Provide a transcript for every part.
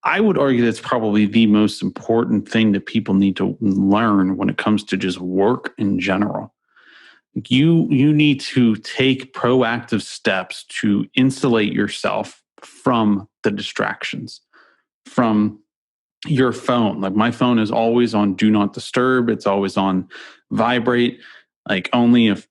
I would argue that's probably the most important thing that people need to learn when it comes to just work in general. You need to take proactive steps to insulate yourself from the distractions, from your phone. Like my phone is always on do not disturb. It's always on vibrate. Like only if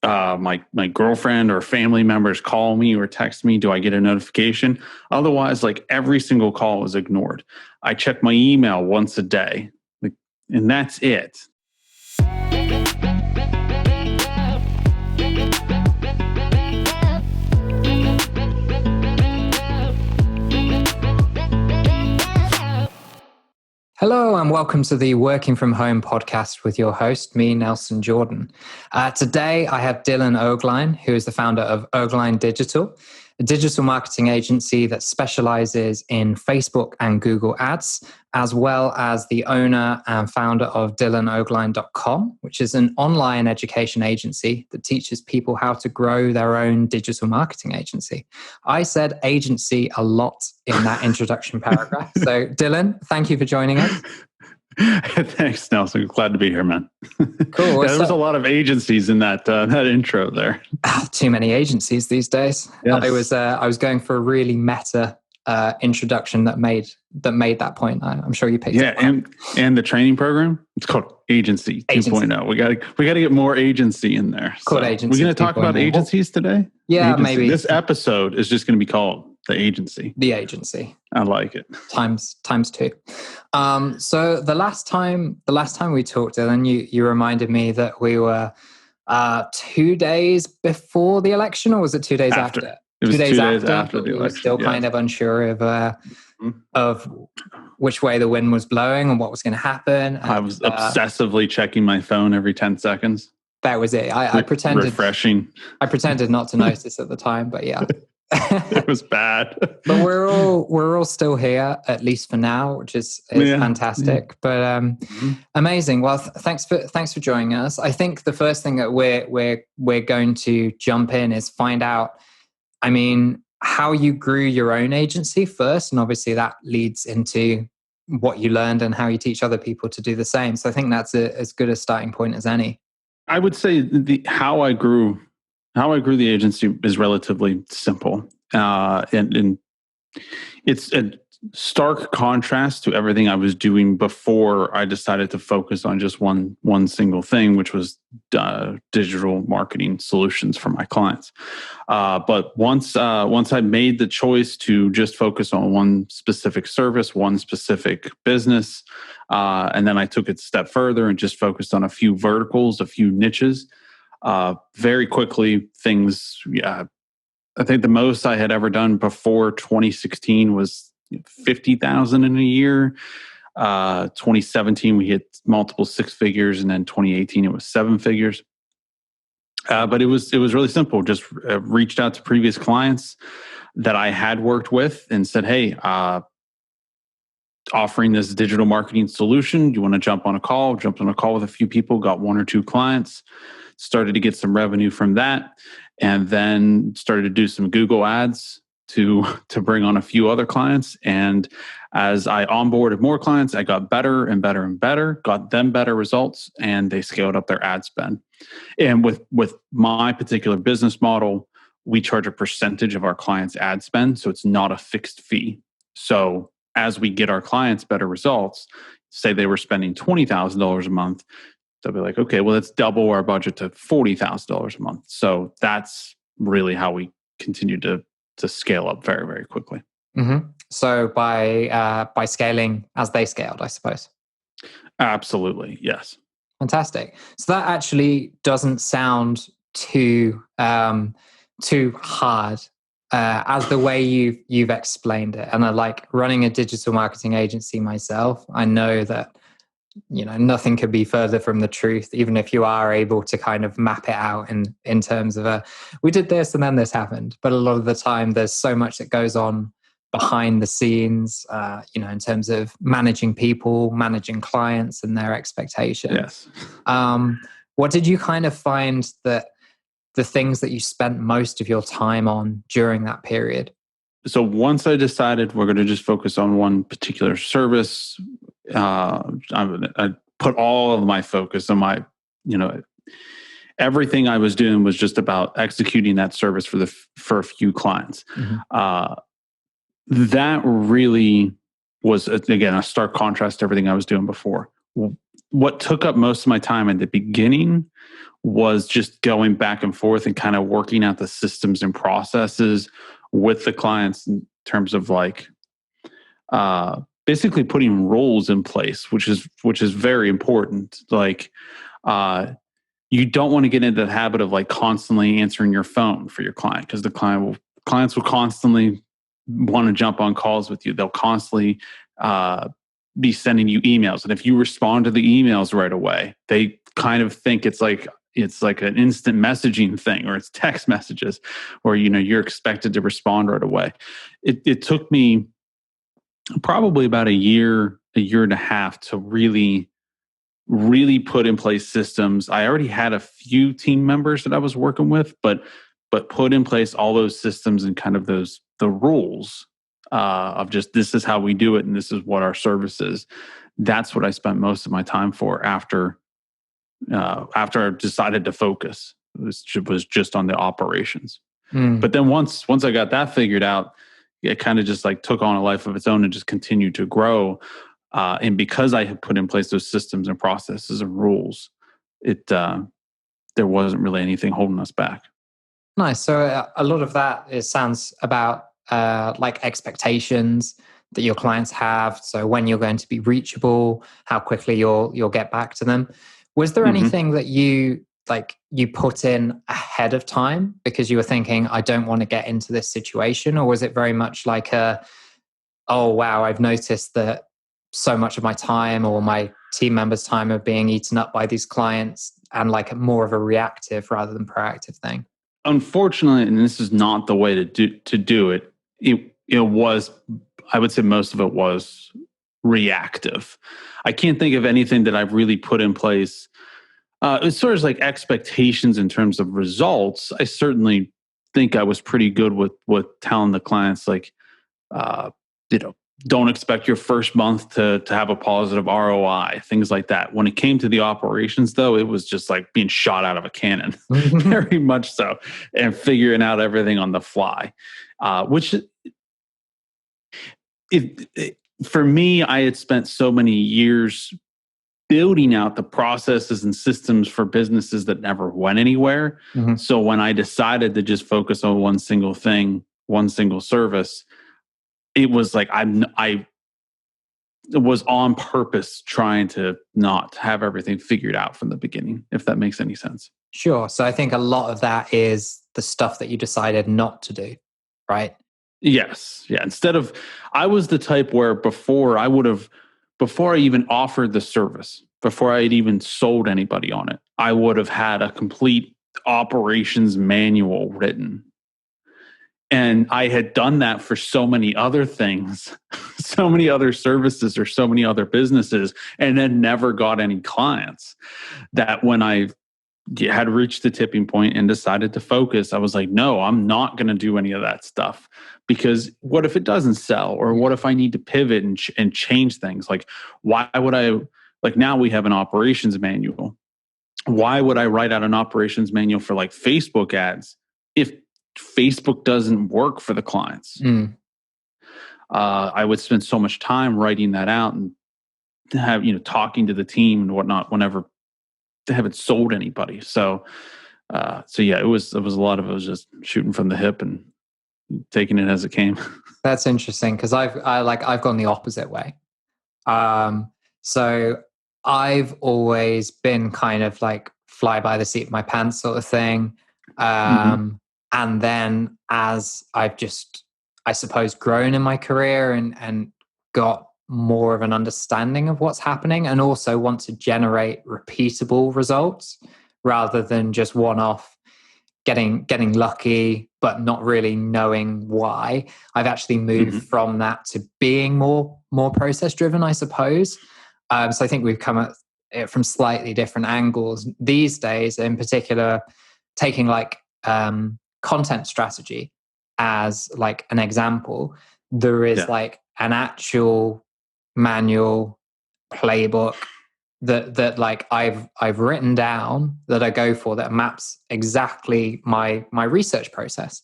my girlfriend or family members call me or text me do I get a notification. Otherwise, like every single call is ignored. I check my email once a day, and that's it. Hello and welcome to the Working From Home podcast with your host, me, Nelson Jordan. Today I have Dylan Ogline, who is the founder of Ogline Digital, a digital marketing agency that specializes in Facebook and Google ads, as well as the owner and founder of DylanOgline.com, which is an online education agency that teaches people how to grow their own digital marketing agency. I said agency a lot in that introduction paragraph. So Dylan, thank you for joining us. Thanks, Nelson. Glad to be here, man. Cool. Yeah, there was a lot of agencies in that intro there. Too many agencies these days. Yes. I was going for a really meta introduction that made that point. I'm sure you picked it up. and the training program, it's called Agency 2.0. We got to get more agency in there. Called Agency. We're going to talk about agencies today. Yeah, agency. Maybe this episode is just going to be called The Agency. The Agency. I like it. Times two. So the last time we talked, Dylan, you reminded me that we were 2 days before the election, or was it 2 days after? It was 2 days after the election. We were still kind of unsure of which way the wind was blowing and what was going to happen. And, I was obsessively chechecking my phone every 10 seconds. That was it. I pretended refreshing. I pretended not to notice at the time, but yeah. It was bad. But we're all still here, at least for now, which is fantastic. Yeah. But amazing. Well, thanks for joining us. I think the first thing that we're going to jump in is find out, how you grew your own agency first, and obviously that leads into what you learned and how you teach other people to do the same. So I think that's as good a starting point as any. I would say how I grew the agency is relatively simple, and it's a stark contrast to everything I was doing before I decided to focus on just one single thing, which was digital marketing solutions for my clients. But once I made the choice to just focus on one specific service, one specific business, and then I took it a step further and just focused on a few verticals, a few niches. Very quickly, things. I think the most I had ever done before 2016 was 50,000 in a year. 2017 we hit multiple six figures, and then 2018 it was seven figures. But it was really simple. Just reached out to previous clients that I had worked with and said, "Hey, offering this digital marketing solution. Do you want to jump on a call?" Jumped on a call with a few people, got one or two clients, started to get some revenue from that, and then started to do some Google ads to bring on a few other clients. And as I onboarded more clients, I got better and better and better, got them better results, and they scaled up their ad spend. And with my particular business model, we charge a percentage of our clients' ad spend, so it's not a fixed fee. So as we get our clients better results, say they were spending $20,000 a month, they'll be like, okay, well, let's double our budget to $40,000 a month. So that's really how we continue to scale up very, very quickly. Mm-hmm. So by scaling as they scaled, I suppose. Absolutely, yes. Fantastic. So that actually doesn't sound too hard as the way you've explained it. And I like running a digital marketing agency myself. I know that nothing could be further from the truth, even if you are able to kind of map it out in terms of we did this and then this happened. But a lot of the time there's so much that goes on behind the scenes, in terms of managing people, managing clients and their expectations. Yes. What did you kind of find that the things that you spent most of your time on during that period? so once I decided we're going to just focus on one particular service, I put all of my focus on my, everything I was doing was just about executing that service for a few clients. That really was, again, a stark contrast to everything I was doing before. What took up most of my time at the beginning was just going back and forth and kind of working out the systems and processes with the clients in terms of like basically putting rules in place, which is very important. Like you don't want to get into the habit of like constantly answering your phone for your client, because clients will constantly want to jump on calls with you. They'll constantly be sending you emails, and if you respond to the emails right away, they kind of think it's like an instant messaging thing, or it's text messages, or you're expected to respond right away. It took me probably about a year and a half to really put in place systems. I already had a few team members that I was working with, but put in place all those systems and kind of the rules of just, this is how we do it and this is what our service is. That's what I spent most of my time for after I decided to focus. It was just on the operations. But then once I got that figured out, it kind of just like took on a life of its own and just continued to grow. And because I had put in place those systems and processes and rules, there wasn't really anything holding us back. Nice. So a lot of that sounds about like expectations that your clients have. So when you're going to be reachable, how quickly you'll get back to them. Was there anything that you put in ahead of time because you were thinking, I don't want to get into this situation? Or was it very much like oh, wow, I've noticed that so much of my time or my team members' time are being eaten up by these clients, and like more of a reactive rather than proactive thing? Unfortunately, and this is not the way to do it, it was, I would say most of it was reactive. I can't think of anything that I've really put in place. As far as like expectations in terms of results, I certainly think I was pretty good with telling the clients, like, don't expect your first month to have a positive ROI, things like that. When it came to the operations, though, it was just like being shot out of a cannon, very much so, and figuring out everything on the fly, which for me, I had spent so many years building out the processes and systems for businesses that never went anywhere. So when I decided to just focus on one single thing, one single service, it was like I was on purpose trying to not have everything figured out from the beginning, if that makes any sense. Sure. So I think a lot of that is the stuff that you decided not to do, right? Yes. Yeah. I was the type where before I even offered the service, before I had even sold anybody on it, I would have had a complete operations manual written. And I had done that for so many other things, so many other services or so many other businesses, and then never got any clients, that when I had reached the tipping point and decided to focus, I was like, no, I'm not going to do any of that stuff, because what if it doesn't sell? Or what if I need to pivot and change things? Like, why would I, like, now we have an operations manual. Why would I write out an operations manual for like Facebook ads if Facebook doesn't work for the clients? I would spend so much time writing that out and have, talking to the team and whatnot whenever they haven't sold anybody. So yeah, it was a lot of it was just shooting from the hip and taking it as it came. That's interesting, because I've gone the opposite way. So I've always been kind of like fly by the seat of my pants sort of thing. And then as I've just, I suppose, grown in my career and got more of an understanding of what's happening, and also want to generate repeatable results rather than just one-off getting lucky but not really knowing why, I've actually moved from that to being more process driven, I suppose. So I think we've come at it from slightly different angles these days, in particular taking like content strategy as like an example. There is like an actual manual playbook that like I've written down that I go for that maps exactly my research process.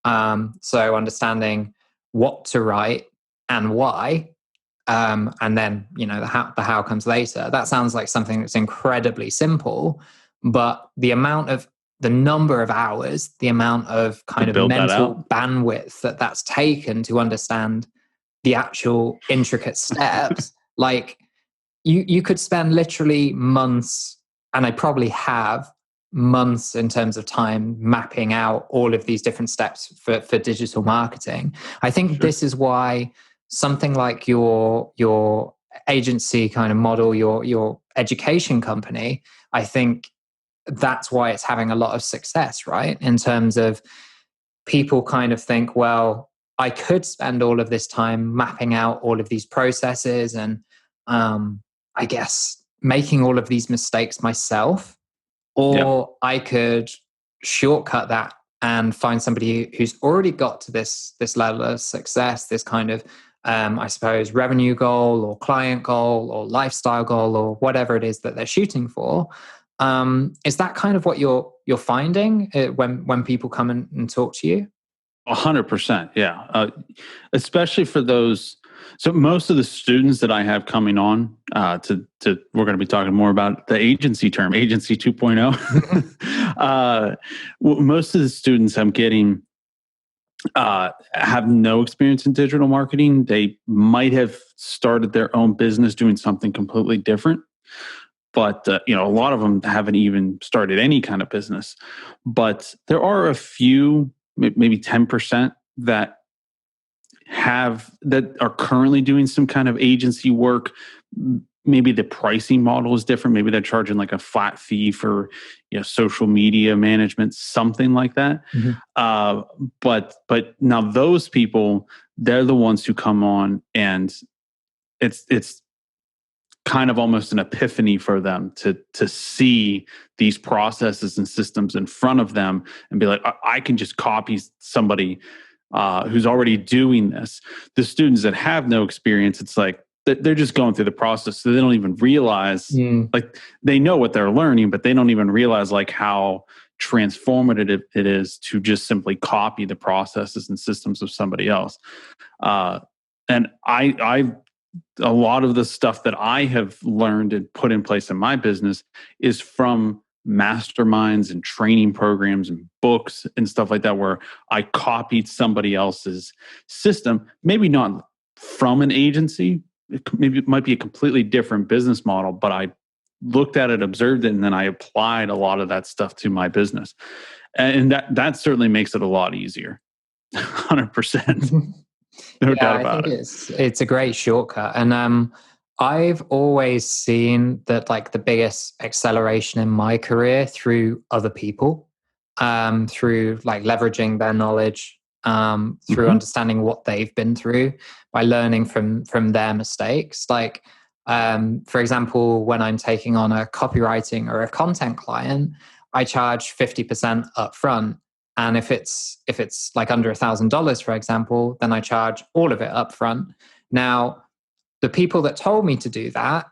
So understanding what to write and why, and then the how comes later. That sounds like something that's incredibly simple, but the number of hours, the amount of kind of mental bandwidth that's taken to understand the actual intricate steps, like you could spend literally months, and I probably have months in terms of time mapping out all of these different steps for digital marketing. I think this is why something like your agency kind of model, your education company, I think that's why it's having a lot of success, right? In terms of people kind of think, well, I could spend all of this time mapping out all of these processes and I guess making all of these mistakes myself, or I could shortcut that and find somebody who's already got to this level of success, this kind of I suppose revenue goal or client goal or lifestyle goal or whatever it is that they're shooting for. Is that kind of what you're finding when people come and talk to you? 100%, yeah. Especially for those. So most of the students that I have coming on to we're going to be talking more about the agency term, agency 2.0. Most of the students I'm getting have no experience in digital marketing. They might have started their own business doing something completely different. But a lot of them haven't even started any kind of business. But there are a few, maybe 10%, that are currently doing some kind of agency work. Maybe the pricing model is different. Maybe they're charging like a flat fee for social media management, something like that. Mm-hmm. But now those people, they're the ones who come on, and it's kind of almost an epiphany for them to see these processes and systems in front of them and be like, I can just copy somebody who's already doing this. The students that have no experience, it's like they're just going through the process, so they don't even realize, like they know what they're learning, but they don't even realize like how transformative it is to just simply copy the processes and systems of somebody else. And I a lot of the stuff that I have learned and put in place in my business is from masterminds and training programs and books and stuff like that, where I copied somebody else's system, maybe not from an agency. Maybe it might be a completely different business model, but I looked at it, observed it, and then I applied a lot of that stuff to my business. And that certainly makes it a lot easier. 100%. No doubt about it. It's a great shortcut. And I've always seen that like the biggest acceleration in my career through other people, through like leveraging their knowledge, through understanding what they've been through, by learning from their mistakes. Like, for example, when I'm taking on a copywriting or a content client, I charge 50% upfront. And if it's like under $1,000, for example, then I charge all of it up front. Now, the people that told me to do that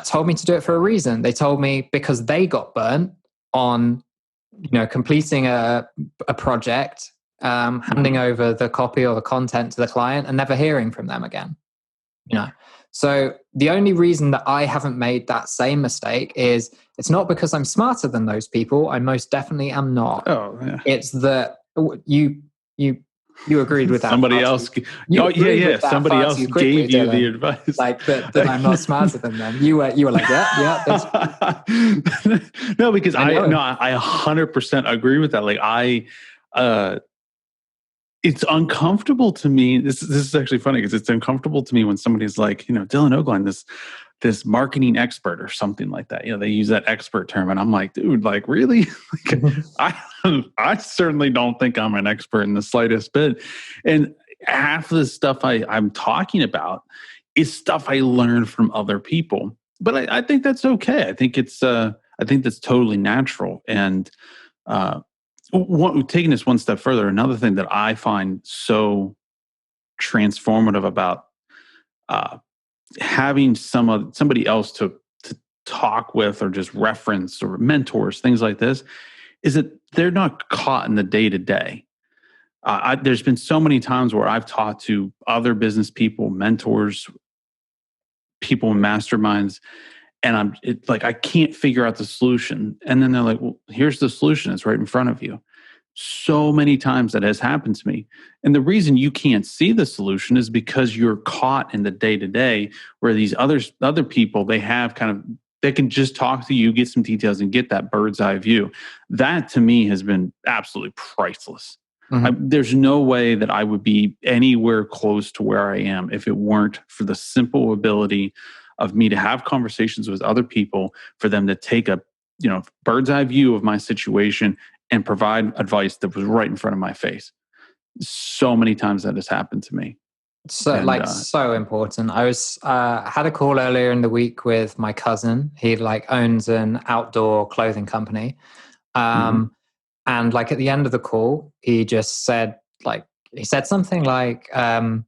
told me to do it for a reason. They told me because they got burnt on, completing a project, handing over the copy or the content to the client and never hearing from them again. So the only reason that I haven't made that same mistake is it's not because I'm smarter than those people. I most definitely am not. Oh, yeah. It's that you agreed with that. Somebody else. Somebody else gave you the advice. Like that I'm not smarter than them. You were like, yeah. No, because I 100% agree with that. Like it's uncomfortable to me. This is actually funny because it's uncomfortable to me when somebody's like, Dylan Ogline, this marketing expert or something like that. They use that expert term, and I'm like, dude, like really? I certainly don't think I'm an expert in the slightest bit. And half of the stuff I'm talking about is stuff I learned from other people. But I think that's okay. I think that's totally natural. And taking this one step further, another thing that I find so transformative about having somebody else to talk with, or just reference, or mentors, things like this, is that they're not caught in the day to day. There's been so many times where I've talked to other business people, mentors, people in masterminds, and I can't figure out the solution. And then they're like, well, here's the solution. It's right in front of you. So many times that has happened to me. And the reason you can't see the solution is because you're caught in the day to day, where these other people, they can just talk to you, get some details, and get that bird's eye view. That to me has been absolutely priceless. Mm-hmm. There's no way that I would be anywhere close to where I am if it weren't for the simple ability of me to have conversations with other people, for them to take a bird's eye view of my situation and provide advice that was right in front of my face. So many times that has happened to me. So important. I was had a call earlier in the week with my cousin. He owns an outdoor clothing company. And at the end of the call, he just said, he said something like, I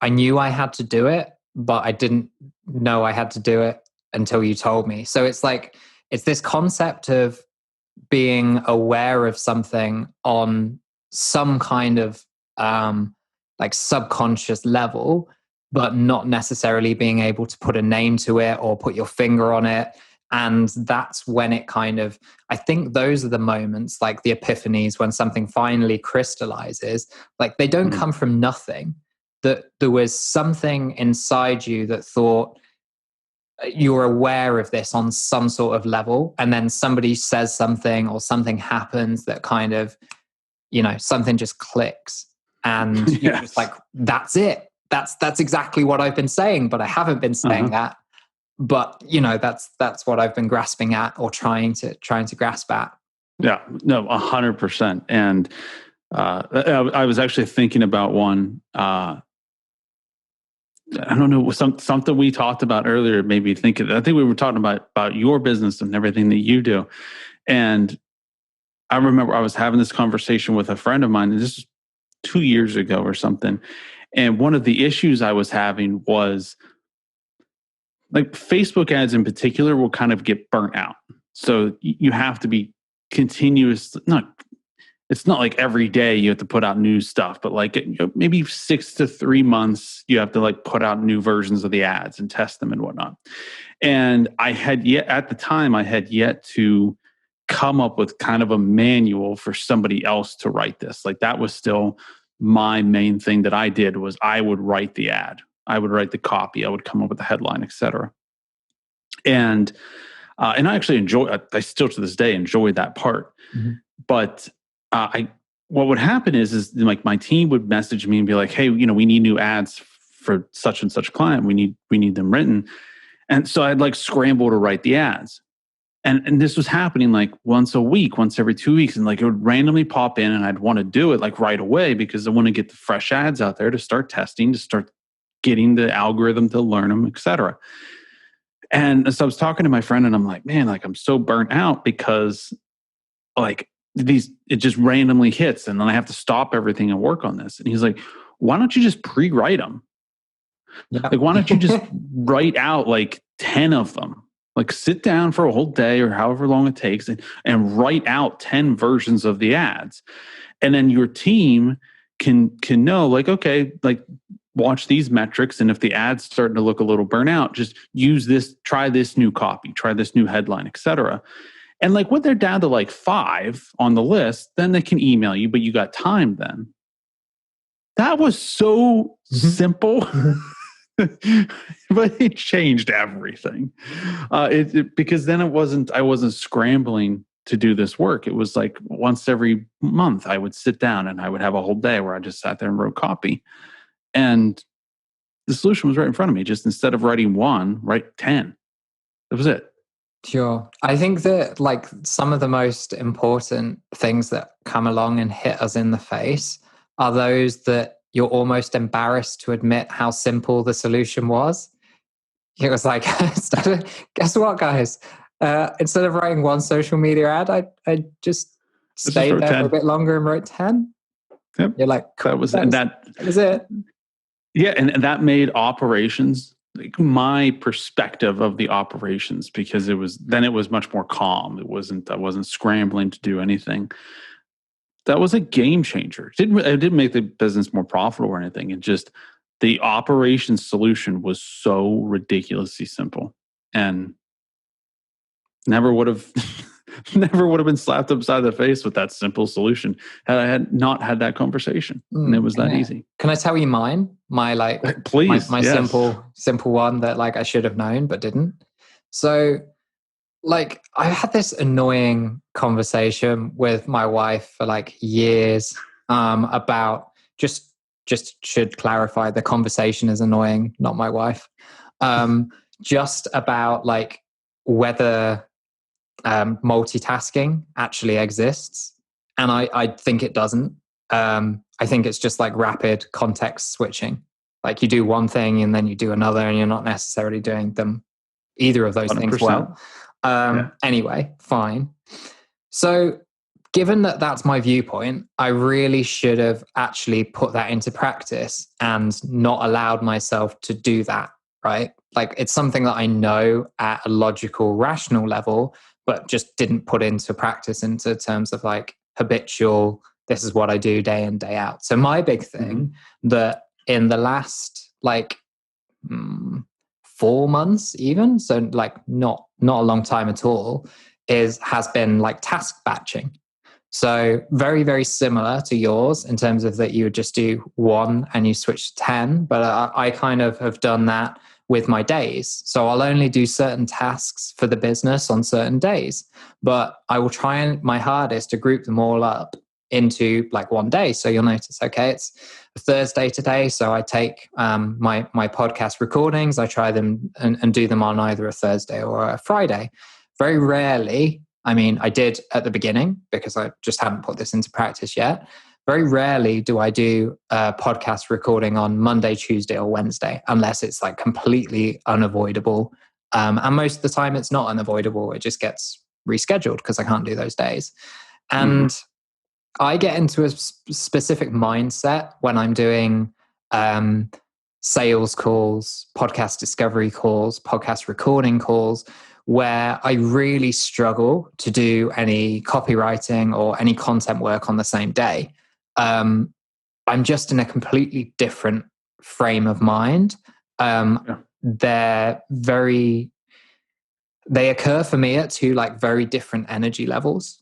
knew I had to do it, but I didn't know I had to do it until you told me. So it's this concept of being aware of something on some kind of subconscious level, but not necessarily being able to put a name to it or put your finger on it. And that's when it I think those are the moments, like the epiphanies, when something finally crystallizes. They don't come from nothing. That there was something inside you that thought, you're aware of this on some sort of level, and then somebody says something or something happens that something just clicks, and yes. You're just that's it. That's exactly what I've been saying, but I haven't been saying that. But that's what I've been grasping at, or trying to grasp at. Yeah, no, 100%. And I was actually thinking about one. I don't know, something we talked about earlier made me think of it. I think we were talking about your business and everything that you do. And I remember I was having this conversation with a friend of mine, and this was 2 years ago or something. And one of the issues I was having was Facebook ads in particular will kind of get burnt out. So you have to be continuous, it's not like every day you have to put out new stuff, but maybe 6 to 3 months, you have to put out new versions of the ads and test them and whatnot. And at the time, I had yet to come up with kind of a manual for somebody else to write this. That was still my main thing that I did, was I would write the ad. I would write the copy. I would come up with the headline, etc. And I actually I still to this day enjoy that part. Mm-hmm. But what would happen is my team would message me and be like, hey, we need new ads for such and such client. We need them written. And so I'd scramble to write the ads. And this was happening once a week, once every 2 weeks. And it would randomly pop in, and I'd want to do it right away, because I want to get the fresh ads out there to start testing, to start getting the algorithm to learn them, etc. And so I was talking to my friend, and I'm like, man, I'm so burnt out, because it just randomly hits, and then I have to stop everything and work on this. And he's like, why don't you just pre-write them? Yeah. Why don't you just write out 10 of them? Sit down for a whole day or however long it takes, and write out 10 versions of the ads. And then your team can know, okay, watch these metrics. And if the ad's starting to look a little burnout, just use this, try this new copy, try this new headline, etc. And when they're down to 5 on the list, then they can email you, but you got time then. That was so simple, but it changed everything. Because then I wasn't scrambling to do this work. It was once every month I would sit down and I would have a whole day where I just sat there and wrote copy. And the solution was right in front of me. Just instead of writing 1, write 10. That was it. Sure. I think that some of the most important things that come along and hit us in the face are those that you're almost embarrassed to admit how simple the solution was. It was guess what, guys? Instead of writing 1 social media ad, I just stayed there for a bit longer and wrote 10. Yep. You're like, cool, that was it. Yeah, and that made operations, like, my perspective of the operations, because it was much more calm. I wasn't scrambling to do anything. That was a game changer. It didn't make the business more profitable or anything. It just, the operations solution was so ridiculously simple, and never would have been slapped upside the face with that simple solution had I had not had that conversation. And it was that easy. Can I tell you mine? My please, my yes. simple one that like I should have known but didn't. So like I had this annoying conversation with my wife for like years about just should clarify, the conversation is annoying, not my wife. Just about like whether multitasking actually exists. And I think it doesn't. I think it's just like rapid context switching. Like you do one thing and then you do another, and you're not necessarily doing them, either of those 100%. Things well. Anyway, fine. So given that that's my viewpoint, I really should have actually put that into practice and not allowed myself to do that, right? Like it's something that I know at a logical, rational level, but just didn't put into practice into terms of like habitual, this is what I do day in, day out. So my big thing that in the last like 4 months even, so like not a long time at all, has been like task batching. So very, very similar to yours in terms of that you would just do one and you switch to 10, but I kind of have done that with my days. So I'll only do certain tasks for the business on certain days, but I will try my hardest to group them all up into like one day. So you'll notice, okay, it's a Thursday today. So I take my podcast recordings, I try them and do them on either a Thursday or a Friday. Very rarely, I mean, I did at the beginning because I just hadn't put this into practice yet. Very rarely do I do a podcast recording on Monday, Tuesday, or Wednesday, unless it's like completely unavoidable. And most of the time it's not unavoidable. It just gets rescheduled because I can't do those days. And I get into a specific mindset when I'm doing sales calls, podcast discovery calls, podcast recording calls, where I really struggle to do any copywriting or any content work on the same day. I'm just in a completely different frame of mind. They occur for me at two like very different energy levels.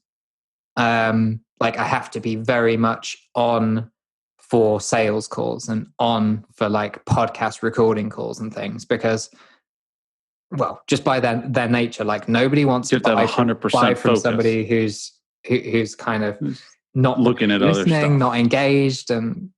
Like I have to be very much on for sales calls and on for like podcast recording calls and things because, well, just by their nature, like nobody wants to buy from somebody who's kind of not looking at listening, other stuff, not engaged. And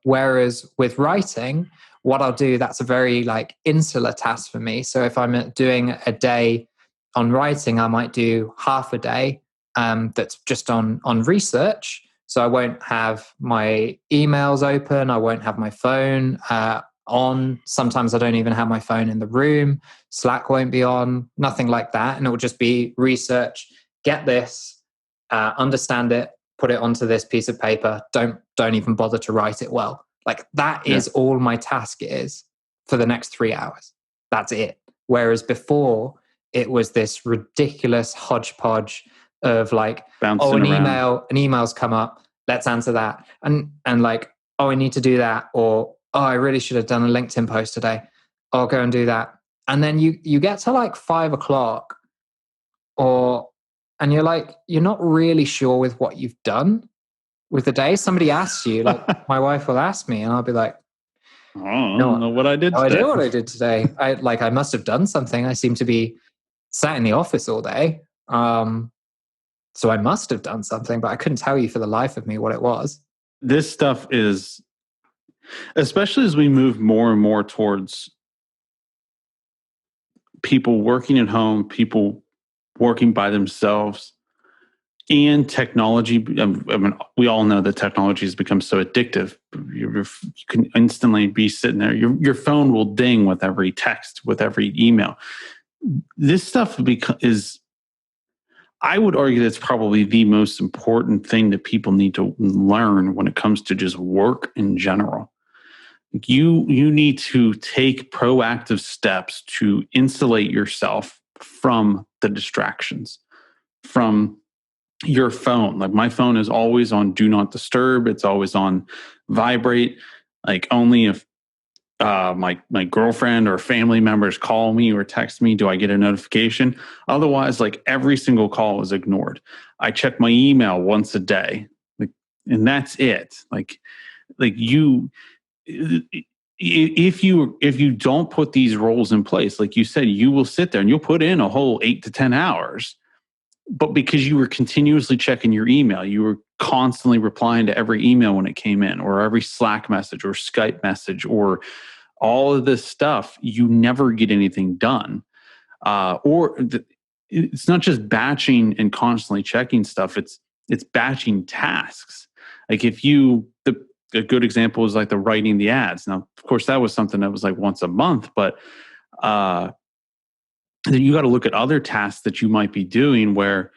whereas with writing, what I'll do, that's a very like insular task for me. So if I'm doing a day on writing, I might do half a day that's just on research. So I won't have my emails open. I won't have my phone on. Sometimes I don't even have my phone in the room. Slack won't be on, nothing like that. And it will just be research, get this, understand it, put it onto this piece of paper. Don't even bother to write it well. Like that is all my task is for the next 3 hours. That's it. Whereas before it was this ridiculous hodgepodge of like, bouncing an email's come up, let's answer that. And like, oh, I need to do that. Or, oh, I really should have done a LinkedIn post today. I'll go and do that. And then you get to like 5 o'clock and you're like, you're not really sure with what you've done with the day. Somebody asks you, like my wife will ask me and I'll be like, I don't know what I did today. I do what I did today. I must have done something. I seem to be sat in the office all day. So I must have done something, but I couldn't tell you for the life of me what it was. This stuff is, especially as we move more and more towards people working at home, people working by themselves, and technology. I mean, we all know that technology has become so addictive. You can instantly be sitting there. Your phone will ding with every text, with every email. This stuff is, I would argue that's probably the most important thing that people need to learn when it comes to just work in general. You need to take proactive steps to insulate yourself from the distractions, from your phone. Like my phone is always on do not disturb. It's always on vibrate. Like only if my girlfriend or family members call me or text me do I get a notification. Otherwise, like every single call is ignored. I check my email once a day, like, and that's it. Like you, if you don't put these roles in place, like you said, you will sit there and you'll put in a whole 8 to 10 hours. But because you were continuously checking your email, you were constantly replying to every email when it came in, or every Slack message or Skype message, or all of this stuff, you never get anything done. It's not just batching and constantly checking stuff. It's batching tasks. Like a good example is like the writing the ads. Now, of course, that was something that was like once a month, but then you got to look at other tasks that you might be doing where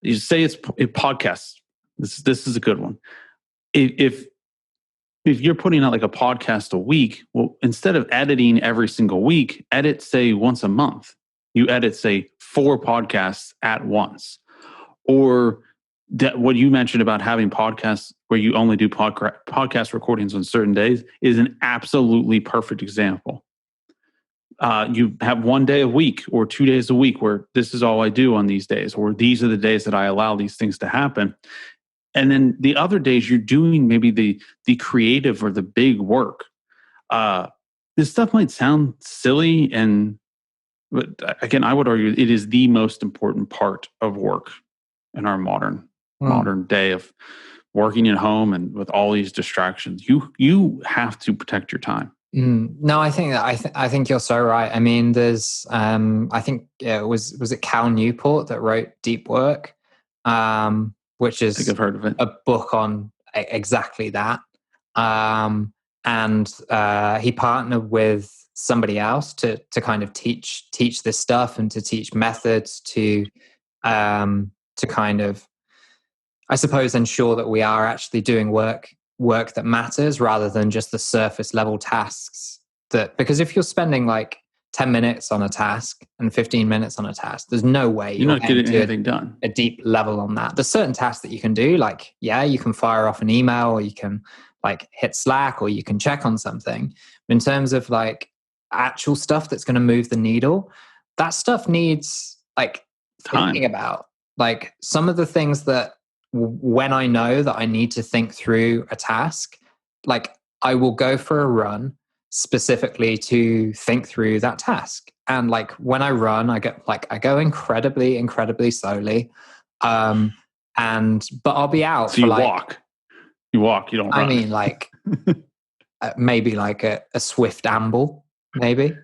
you say it's a podcast. This is a good one. If you're putting out like a podcast a week, well, instead of editing every single week, edit say once a month. You edit say 4 podcasts at once. Or that what you mentioned about having podcasts where you only do podcast recordings on certain days is an absolutely perfect example. You have one day a week or 2 days a week where this is all I do on these days, or these are the days that I allow these things to happen. And then the other days you're doing maybe the creative or the big work. This stuff might sound silly, but again, I would argue it is the most important part of work in our modern day of working at home and with all these distractions. You have to protect your time. No, I think I think you're so right. I mean, there's I think was it Cal Newport that wrote Deep Work, which is I think I've heard of it. A book on exactly that. And he partnered with somebody else to kind of teach this stuff and to teach methods to kind of, I suppose, ensure that we are actually doing work that matters rather than just the surface level tasks. Because if you're spending like 10 minutes on a task and 15 minutes on a task, there's no way you're not getting anything done. A deep level on that. There's certain tasks that you can do, like, yeah, you can fire off an email, or you can like hit Slack, or you can check on something. But in terms of like actual stuff that's going to move the needle, that stuff needs like time. Thinking about. Like some of the things that when I know that I need to think through a task, like I will go for a run specifically to think through that task. And like when I run, I go incredibly, incredibly slowly. But I'll be out. So you walk. You walk, you don't run. I mean, like maybe like a swift amble, maybe.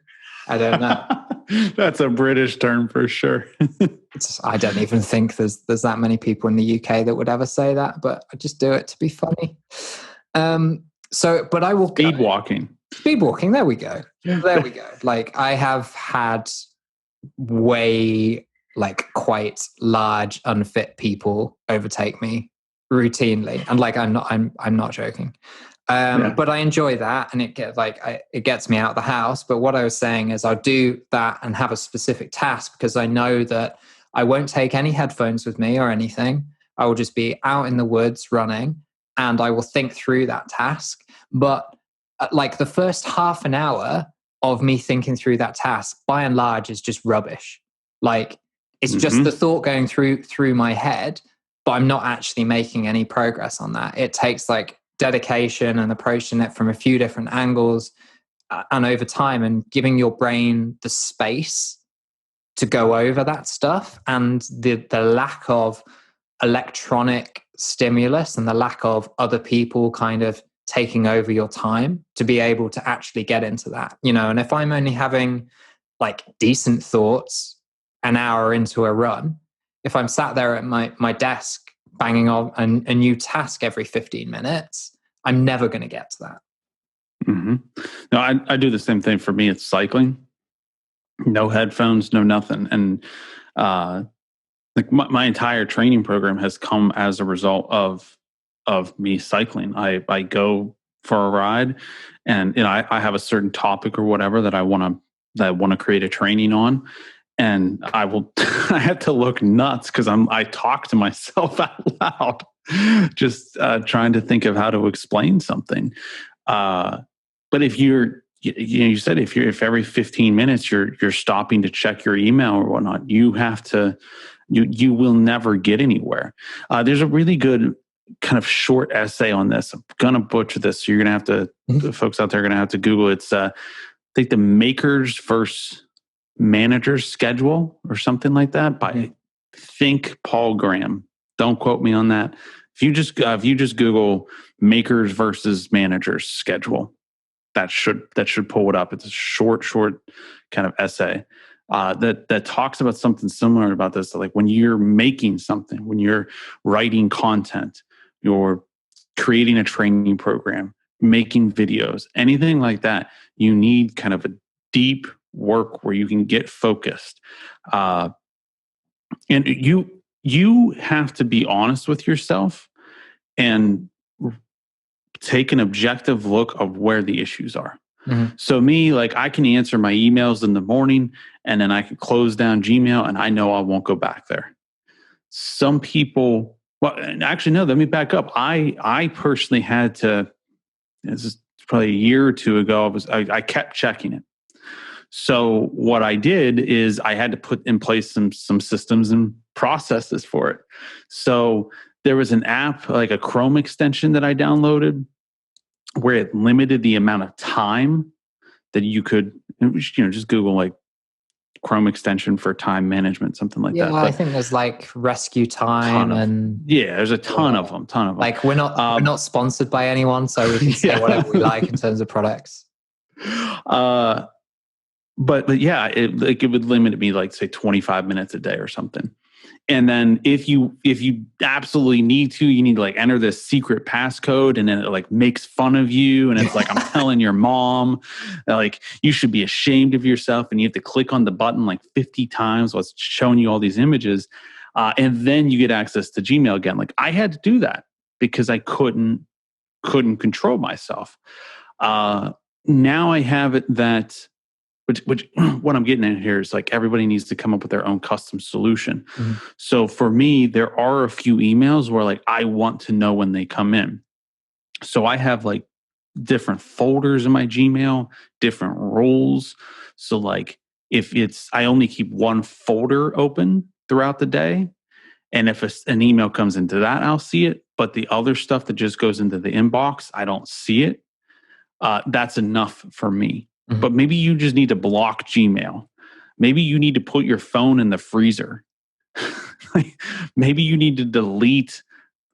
I don't know. That's a British term for sure. I don't even think there's that many people in the UK that would ever say that, but I just do it to be funny. But I will speed walking. Speed walking. There we go. There we go. Like I have had way like quite large unfit people overtake me routinely, and like I'm not joking. But I enjoy that, and it gets me out of the house. But what I was saying is I'll do that and have a specific task because I know that I won't take any headphones with me or anything. I will just be out in the woods running, and I will think through that task. But like the first half an hour of me thinking through that task, by and large, is just rubbish. Like it's just the thought going through my head, but I'm not actually making any progress on that. It takes like dedication and approaching it from a few different angles and over time, and giving your brain the space to go over that stuff, and the lack of electronic stimulus and the lack of other people kind of taking over your time to be able to actually get into that, and if I'm only having like decent thoughts an hour into a run, if I'm sat there at my desk banging on a new task every 15 minutes, I'm never going to get to that. Mm-hmm. No, I do the same thing. For me, it's cycling. No headphones, no nothing. And like my entire training program has come as a result of me cycling. I go for a ride, and I have a certain topic or whatever that I want to create a training on, and I will I have to look nuts because I talk to myself out loud, just trying to think of how to explain something. But if you said if every 15 minutes you're stopping to check your email or whatnot, you have to. You will never get anywhere. There's a really good kind of short essay on this. I'm gonna butcher this, so you're gonna have to. The folks out there are gonna have to Google. It's I think the Makers versus Managers Schedule or something like that by Think Paul Graham. Don't quote me on that. If you just Google Makers versus Managers Schedule, that should pull it up. It's a short kind of essay. That talks about something similar about this. Like when you're making something, when you're writing content, you're creating a training program, making videos, anything like that, you need kind of a deep work where you can get focused. And you have to be honest with yourself and take an objective look of where the issues are. Mm-hmm. So me, like I can answer my emails in the morning and then I can close down Gmail and I know I won't go back there. Some people, well, actually, no, let me back up. I personally had to, this is probably a year or two ago, I kept checking it. So what I did is I had to put in place some systems and processes for it. So there was an app, like a Chrome extension that I downloaded, where it limited the amount of time that you could, just Google like Chrome extension for time management, something like that. Yeah, I think there's like rescue time there's a ton of them. Like we're not sponsored by anyone, so we can say whatever we like in terms of products. But yeah, it would limit me like say 25 minutes a day or something. And then if you absolutely need to, you need to like enter this secret passcode, and then it like makes fun of you. And it's like, I'm telling your mom, like you should be ashamed of yourself. And you have to click on the button like 50 times while it's showing you all these images. And then you get access to Gmail again. Like I had to do that because I couldn't control myself. Now I have it that, which what I'm getting at here is like everybody needs to come up with their own custom solution. Mm-hmm. So for me, there are a few emails where like I want to know when they come in. So I have like different folders in my Gmail, different roles. So like I only keep one folder open throughout the day. And if an email comes into that, I'll see it. But the other stuff that just goes into the inbox, I don't see it. That's enough for me. Mm-hmm. But maybe you just need to block Gmail. Maybe you need to put your phone in the freezer. Maybe you need to delete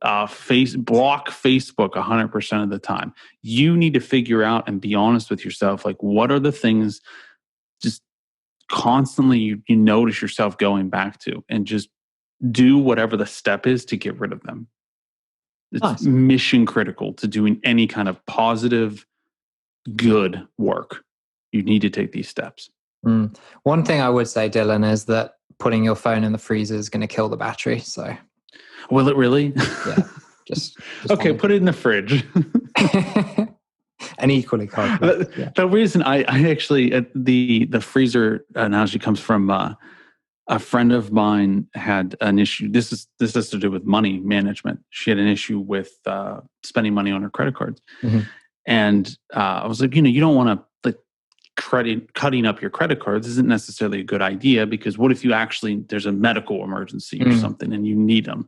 block Facebook 100% of the time. You need to figure out and be honest with yourself. Like, what are the things just constantly you notice yourself going back to, and just do whatever the step is to get rid of them. It's mission critical to doing any kind of positive, good work. You need to take these steps. One thing I would say, Dylan, is that putting your phone in the freezer is going to kill the battery. So, will it really? Yeah. Just okay. Put it in the fridge. And equally cold. Yeah. The reason I actually the freezer analogy comes from a friend of mine had an issue. This has to do with money management. She had an issue with spending money on her credit cards, and I was like, you don't want to. Cutting up your credit cards isn't necessarily a good idea, because what if there's a medical emergency or something and you need them?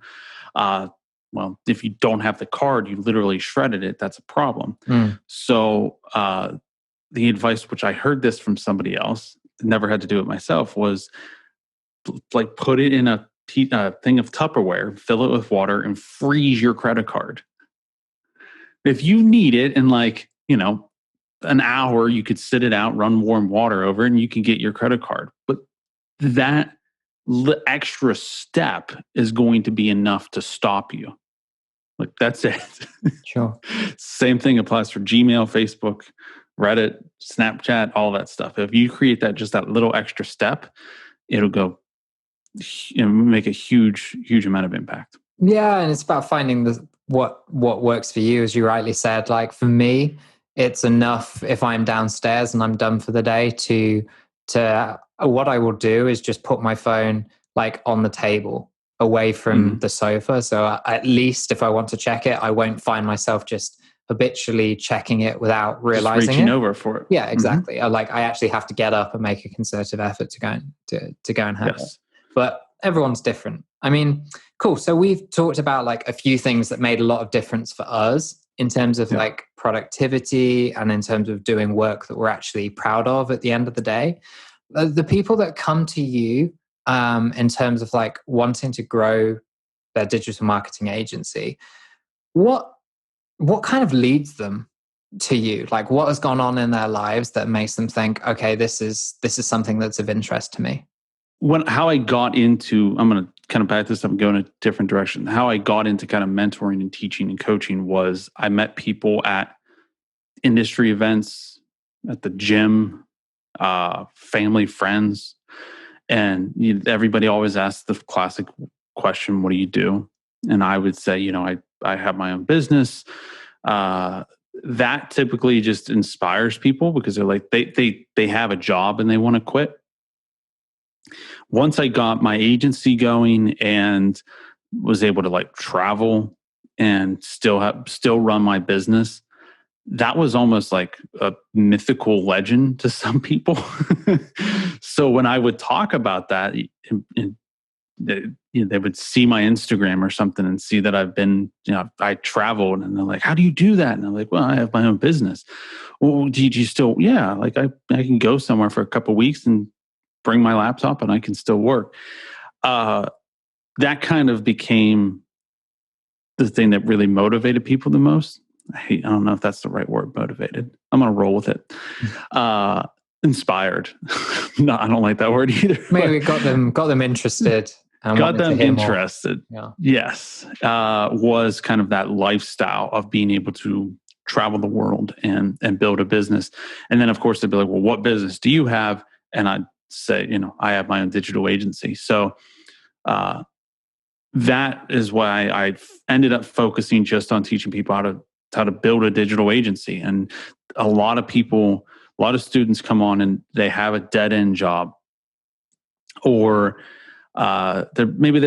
Well, if you don't have the card, you literally shredded it. That's a problem. So the advice, which I heard this from somebody else, never had to do it myself, was like put it in a thing of Tupperware, fill it with water, and freeze your credit card. If you need it in an hour, you could sit it out, run warm water over it, and you can get your credit card. But that extra step is going to be enough to stop you. Like, that's it. Sure. Same thing applies for Gmail, Facebook, Reddit, Snapchat, all that stuff. If you create that little extra step, it'll go make a huge amount of impact. Yeah, and it's about finding what works for you, as you rightly said. Like for me, it's enough if I'm downstairs and I'm done for the day to what I will do is just put my phone like on the table away from the sofa. So at least if I want to check it, I won't find myself just habitually checking it without realizing just reaching over for it. Yeah, exactly. I actually have to get up and make a concerted effort to go and have it. But everyone's different. I mean, cool. So we've talked about like a few things that made a lot of difference for us in terms of like productivity and in terms of doing work that we're actually proud of at the end of the day. The people that come to you in terms of like wanting to grow their digital marketing agency, what kind of leads them to you? Like what has gone on in their lives that makes them think, okay, this is something that's of interest to me? How I got into, I'm going to kind of back this up and go in a different direction. How I got into kind of mentoring and teaching and coaching was I met people at industry events, at the gym, family, friends, and everybody always asks the classic question, what do you do? And I would say, I have my own business. That typically just inspires people because they're like, they have a job and they want to quit. Once I got my agency going was able to like travel and still run my business, that was almost like a mythical legend to some people. So when I would talk about that, they would see my Instagram or something and see that I've been, I traveled, and they're like, how do you do that? And I'm like, well, I have my own business. Well, do you still, yeah, like I can go somewhere for a couple of weeks and bring my laptop and I can still work. That kind of became the thing that really motivated people the most. I don't know if that's the right word, motivated. I'm going to roll with it. Inspired. No, I don't like that word either. Maybe got them interested. Got them interested. Yeah. Yes. Was kind of that lifestyle of being able to travel the world and build a business. And then of course they'd be like, well, what business do you have? And I'd say, I have my own digital agency. So that is why I ended up focusing just on teaching people how to build a digital agency. And a lot of students come on and they have a dead end job, or maybe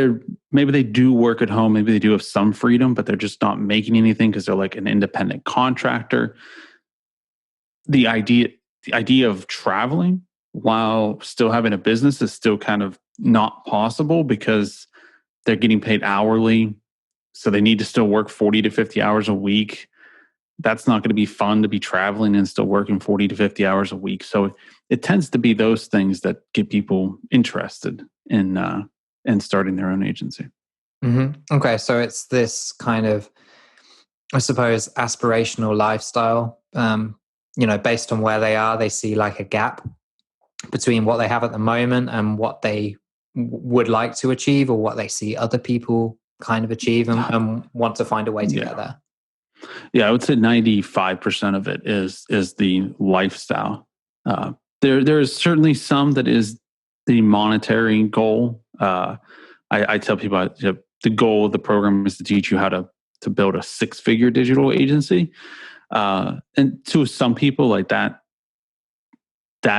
they do work at home. Maybe they do have some freedom, but they're just not making anything because they're like an independent contractor. The idea of traveling while still having a business is still kind of not possible because they're getting paid hourly. So they need to still work 40 to 50 hours a week. That's not going to be fun to be traveling and still working 40 to 50 hours a week. So it tends to be those things that get people interested in starting their own agency. Mm-hmm. Okay. So it's this kind of, I suppose, aspirational lifestyle, based on where they are, they see like a gap between what they have at the moment and what they would like to achieve, or what they see other people kind of achieve, and want to find a way to get there. Yeah, I would say 95% of it is the lifestyle. There is certainly some that is the monetary goal. I tell people the goal of the program is to teach you how to build a 6-figure digital agency. And to some people like that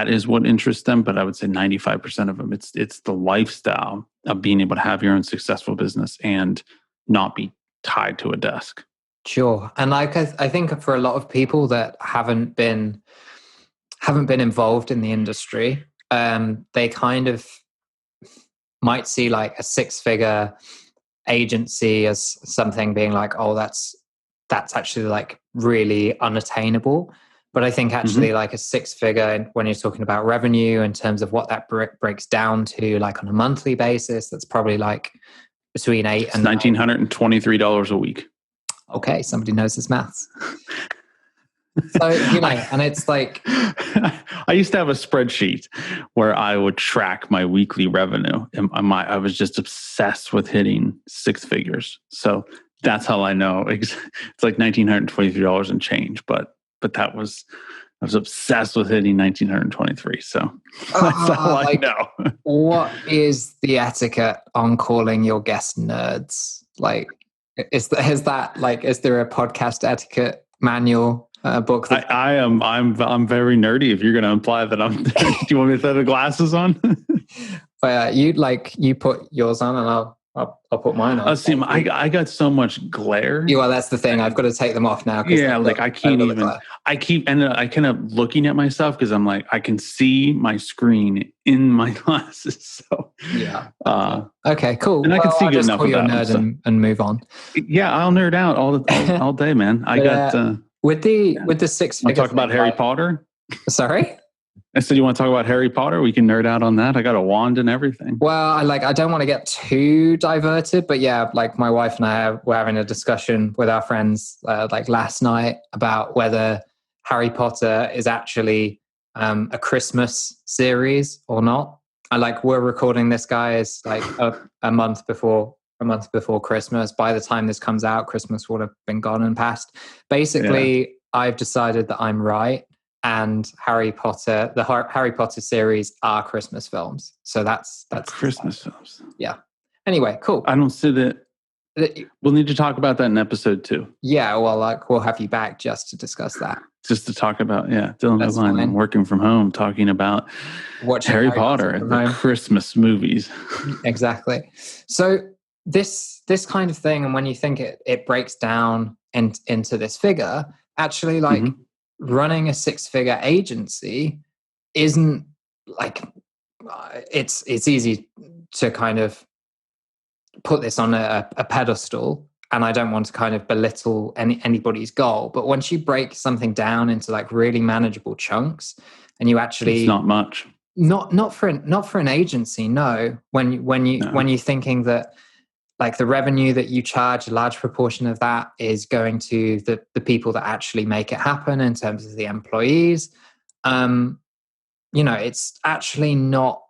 is what interests them. But I would say 95% of them, it's the lifestyle of being able to have your own successful business and not be tied to a desk. Sure. And like I think for a lot of people that haven't been involved in the industry, they kind of might see like a 6-figure agency as something being like, oh, that's actually like really unattainable. But I think actually like a 6-figure, when you're talking about revenue in terms of what that breaks down to, like on a monthly basis, that's probably like between $8 and $1,923 a week. Okay, somebody knows his maths. So, and it's like... I used to have a spreadsheet where I would track my weekly revenue. And I was just obsessed with hitting 6 figures. So that's how I know. It's like $1,923 and change. But that was I was obsessed with hitting 1923. So that's all I know. What is the etiquette on calling your guests nerds? Like, is there a podcast etiquette manual book? I'm very nerdy. If you're going to imply that I'm, do you want me to throw the glasses on? You put yours on, and I'll put mine on. See, I got so much glare. Yeah, well, that's the thing. I've got to take them off now. Yeah, I can't even. I kind of looking at myself because I'm like, I can see my screen in my glasses. So yeah. Okay, cool. And I can see good enough call you a without nerd them, and move on. Yeah, I'll nerd out all day, man. I got with the six. Want to talk about Harry Potter? Sorry. I said, you want to talk about Harry Potter? We can nerd out on that. I got a wand and everything. Well, I don't want to get too diverted, but yeah, like my wife and I were having a discussion with our friends last night about whether Harry Potter is actually a Christmas series or not. We're recording this, guys, like a month before Christmas. By the time this comes out, Christmas would have been gone and passed. Basically, I've decided that I'm right. And the Harry Potter series are Christmas films. So that's Christmas films. Yeah. Anyway, cool. I don't see that. We'll need to talk about that in episode 2. Yeah, well, we'll have you back just to discuss that. Just to talk about, Dylan Ogline and working from home, talking about Harry Potter and the Christmas movies. Exactly. So this kind of thing, and when you think it breaks down into this figure, actually, running a 6-figure agency isn't it's easy to kind of put this on a pedestal, and I don't want to kind of belittle anybody's goal, but once you break something down into really manageable chunks, and you actually, it's not much, not for an agency. No, when you're thinking that the revenue that you charge, a large proportion of that is going to the people that actually make it happen in terms of the employees. It's actually not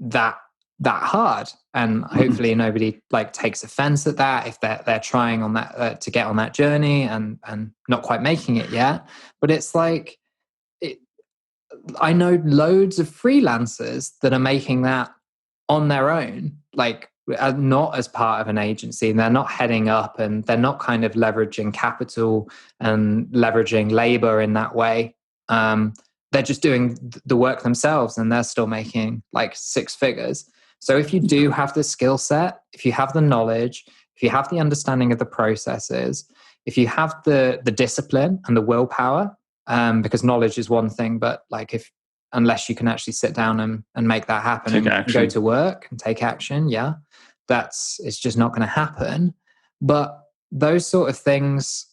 that hard, and hopefully nobody takes offense at that if they're trying on that to get on that journey and not quite making it yet. But it's I know loads of freelancers that are making that on their own, not as part of an agency, and they're not heading up, and they're not kind of leveraging capital and leveraging labor in that way. They're just doing the work themselves, and they're still making 6 figures. So if you do have the skill set, if you have the knowledge, if you have the understanding of the processes, if you have the discipline and the willpower, because knowledge is one thing, but unless you can actually sit down and make that happen and go to work and take action, it's just not going to happen. But those sort of things,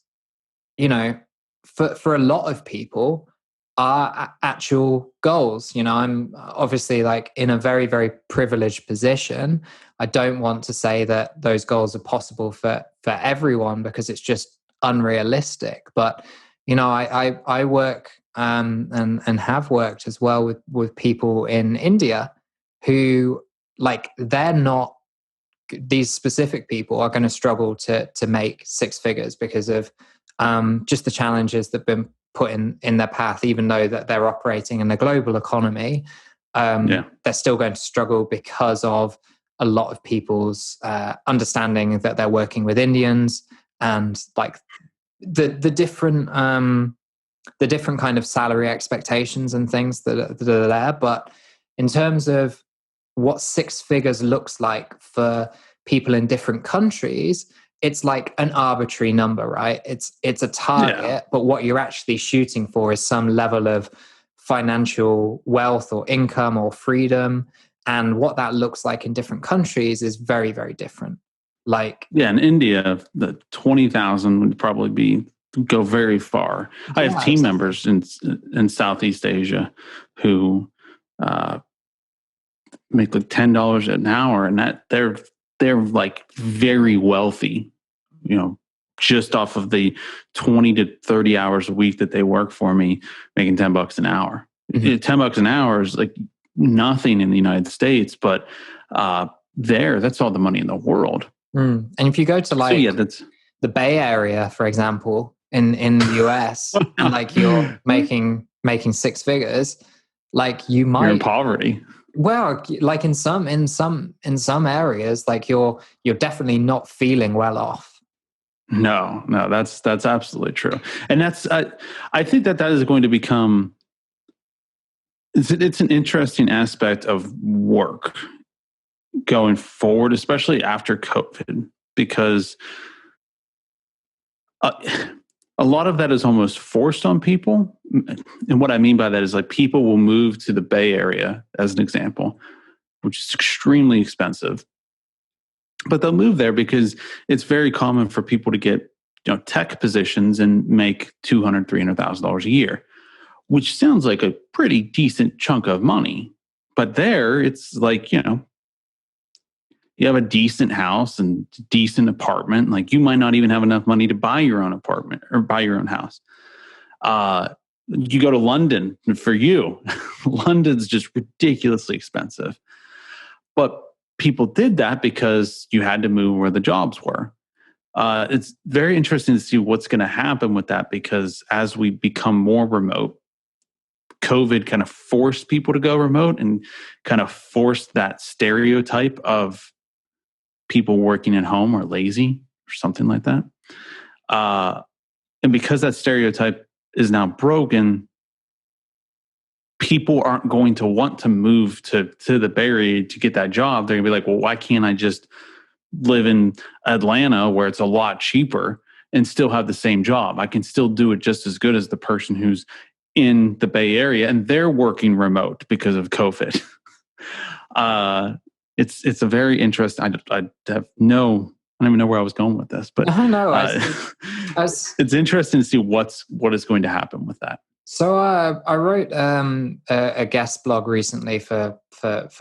for a lot of people are actual goals. I'm obviously in a very, very privileged position. I don't want to say that those goals are possible for everyone, because it's just unrealistic. But, I work and have worked as well with people in India who they're not, these specific people are going to struggle to make 6 figures because of just the challenges that have been put in their path. Even though that they're operating in a global economy, they're still going to struggle because of a lot of people's understanding that they're working with Indians, and the different kind of salary expectations and things that are there. But in terms of what 6 figures looks like for people in different countries, it's an arbitrary number, right? It's a target, but what you're actually shooting for is some level of financial wealth or income or freedom. And what that looks like in different countries is very, very different. In India, the 20,000 would probably go very far. I have team members in Southeast Asia who make $10 an hour, and that they're very wealthy, just off of the 20 to 30 hours a week that they work for me, making $10 an hour. Mm-hmm. $10 an hour is nothing in the United States, but that's all the money in the world. And if you go to the Bay Area, for example, in the US, and you're making making six figures, like you You're in might, poverty. well, like in some areas, like you're definitely not feeling well off. No, that's absolutely true. And that's, I think that is going to become, it's an interesting aspect of work going forward, especially after COVID, because a lot of that is almost forced on people. And what I mean by that is, like, people will move to the Bay Area, as an example, which is extremely expensive. But they'll move there because it's very common for people to get, tech positions and make $200,000, $300,000 a year, which sounds like a pretty decent chunk of money. But there, it's like, you have a decent house and decent apartment. Like, you might not even have enough money to buy your own apartment or buy your own house. You go to London, for you, London's just ridiculously expensive. But people did that because you had to move where the jobs were. It's very interesting to see what's going to happen with that, because as we become more remote, COVID kind of forced people to go remote and kind of forced that stereotype of people working at home or lazy or something like that. And because that stereotype is now broken, people aren't going to want to move to the Bay Area to get that job. They're going to be like, well, why can't I just live in Atlanta where it's a lot cheaper and still have the same job? I can still do it just as good as the person who's in the Bay Area and they're working remote because of COVID. It's a very interesting. I don't even know where I was going with this, but it's interesting to see what is going to happen with that. So I wrote a guest blog recently for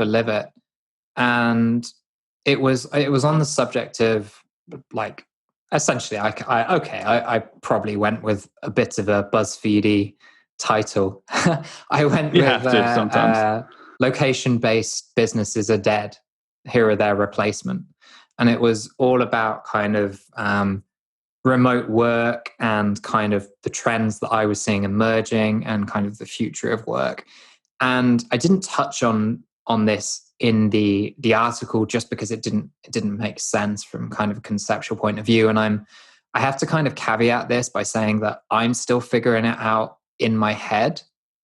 Live It, and it was on the subject of, like, essentially, I probably went with a bit of a BuzzFeedy title. I went with location-based businesses are dead. Here are their replacement, and it was all about kind of remote work and kind of the trends that I was seeing emerging and kind of the future of work. And I didn't touch on this in the article just because it didn't make sense from kind of a conceptual point of view. And I have to kind of caveat this by saying that I'm still figuring it out in my head.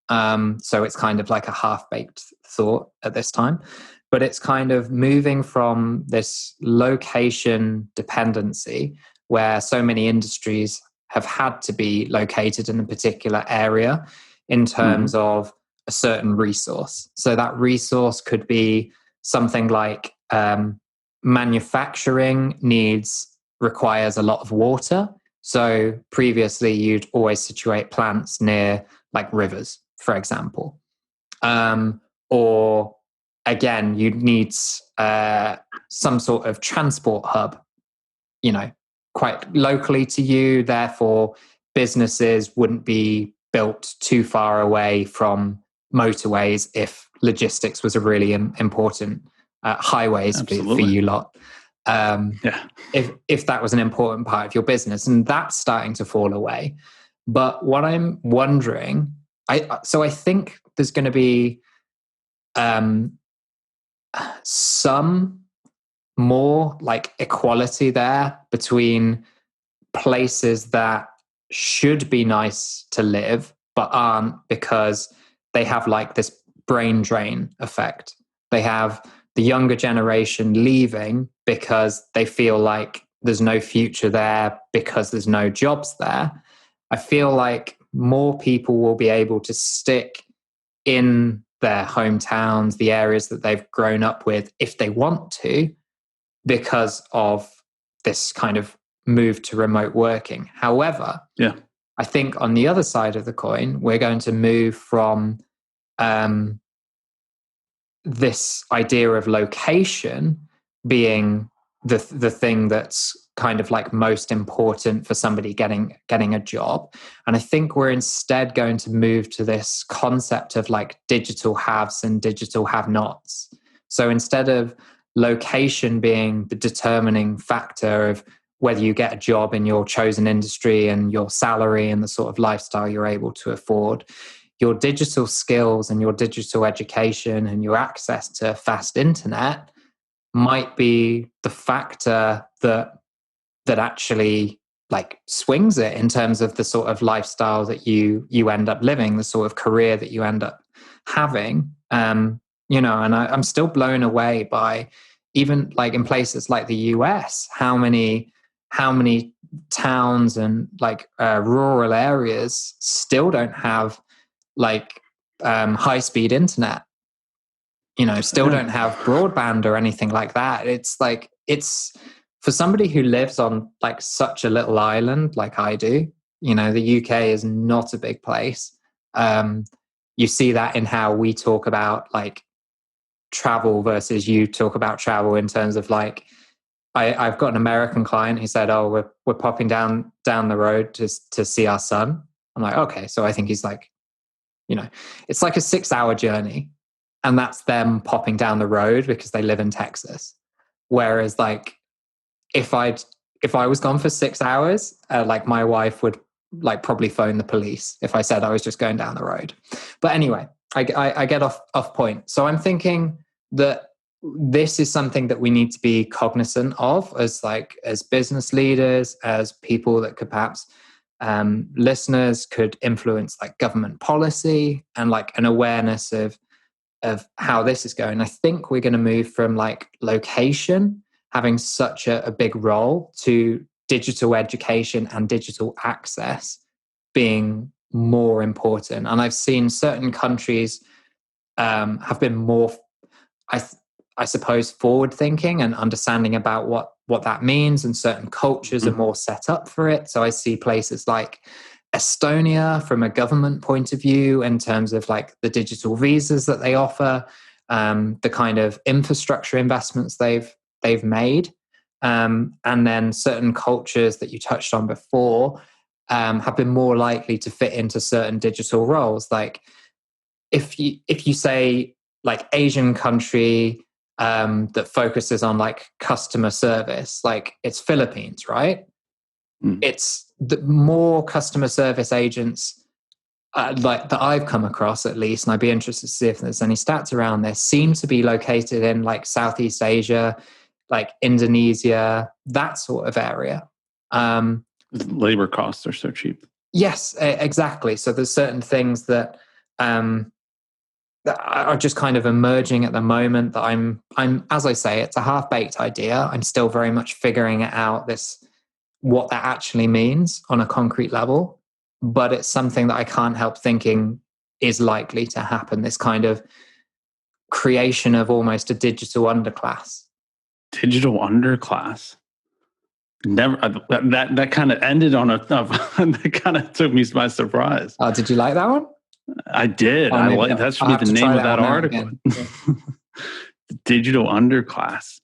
So it's kind of like a half-baked thought at this time. But it's kind of moving from this location dependency where so many industries have had to be located in a particular area in terms of a certain resource. So that resource could be something like manufacturing requires a lot of water. So previously you'd always situate plants near, like, rivers, for example. Or again, you'd need some sort of transport hub, quite locally to you. Therefore, businesses wouldn't be built too far away from motorways if logistics was a really important highways for you lot. If that was an important part of your business, and that's starting to fall away. But what I'm wondering, I think there's going to be some more, like, equality there between places that should be nice to live but aren't, because they have, like, this brain drain effect. They have the younger generation leaving because they feel like there's no future there because there's no jobs there. I feel like more people will be able to stick in their hometowns, the areas that they've grown up with, if they want to, because of this kind of move to remote working. However, I think on the other side of the coin, we're going to move from this idea of location being the thing that's kind of like most important for somebody getting a job. And I think we're instead going to move to this concept of, like, digital haves and digital have-nots. So instead of location being the determining factor of whether you get a job in your chosen industry and your salary and the sort of lifestyle you're able to afford, your digital skills and your digital education and your access to fast internet might be the factor that actually like swings it in terms of the sort of lifestyle that you end up living, the sort of career that you end up having. And I'm still blown away by, even like in places like the US, how many towns and like rural areas still don't have like high speed internet, still don't have broadband or anything like that. It's for somebody who lives on like such a little island like I do. The UK is not a big place. You see that in how we talk about like travel versus you talk about travel in terms of like, I've got an American client who said, "Oh, we're popping down the road to see our son." I'm like, okay, so I think he's like, it's like a 6-hour journey, and that's them popping down the road because they live in Texas. Whereas like, if I was gone for 6 hours, like my wife would like probably phone the police if I said I was just going down the road. But anyway, I get off point. So I'm thinking that this is something that we need to be cognizant of as business leaders, as people that could perhaps listeners could influence like government policy and like an awareness of how this is going. I think we're going to move from like location having such a big role to digital education and digital access being more important. And I've seen certain countries have been more, I suppose, forward thinking and understanding about what that means, and certain cultures are more set up for it. So I see places like Estonia from a government point of view in terms of like the digital visas that they offer, the kind of infrastructure investments they've made, and then certain cultures that you touched on before have been more likely to fit into certain digital roles. Like if you say like Asian country that focuses on like customer service, like it's Philippines, right? It's the more customer service agents like that I've come across, at least, and I'd be interested to see if there's any stats around this, seem to be located in like Southeast Asia, like Indonesia, that sort of area. Labor costs are so cheap. Yes, exactly. So there's certain things that are just kind of emerging at the moment that I'm, as I say, it's a half-baked idea. I'm still very much figuring it out, what that actually means on a concrete level, but it's something that I can't help thinking is likely to happen, this kind of creation of almost a digital underclass. Digital underclass? Never. That kind of ended on that kind of took me by surprise. Oh, did you like that one? I did. I like that. Should be the name of that article. Digital underclass.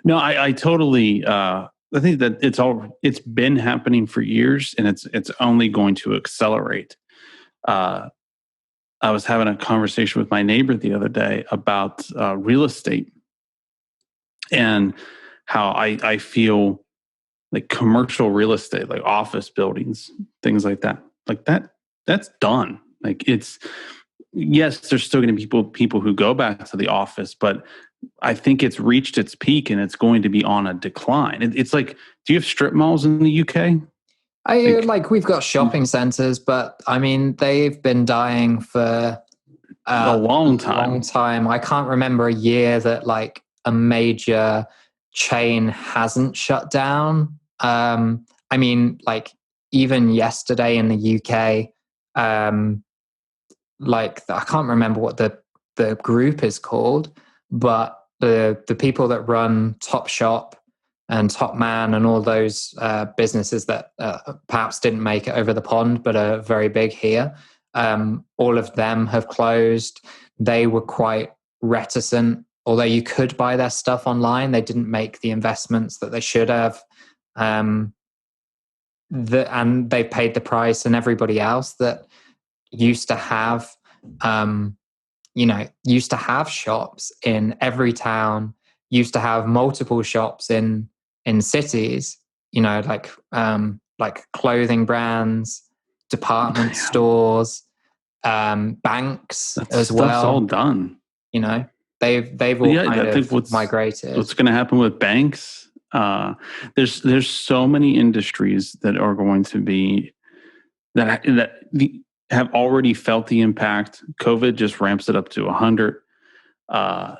No, I totally. I think that it's been happening for years, and it's only going to accelerate. I was having a conversation with my neighbor the other day about real estate and how I feel like commercial real estate, like office buildings, things like that's done. Like yes, there's still going to be people who go back to the office, but I think it's reached its peak and it's going to be on a decline. It's like, do you have strip malls in the UK? We've got shopping centers, but I mean, they've been dying for a long time. I can't remember a year that like a major chain hasn't shut down. I mean, like even yesterday in the UK, like I can't remember what the group is called, but the people that run Topshop and Topman and all those businesses that perhaps didn't make it over the pond but are very big here, all of them have closed. They were quite reticent, although you could buy their stuff online. They didn't make the investments that they should have, and they paid the price. And everybody else that used to have shops in every town, used to have multiple shops in cities, like clothing brands, department stores, banks That as stuff's all well. done. You know, they've all kind I think of migrated. what's going to happen with banks. There's so many industries that are going to be have already felt the impact. COVID just ramps it up to 100. I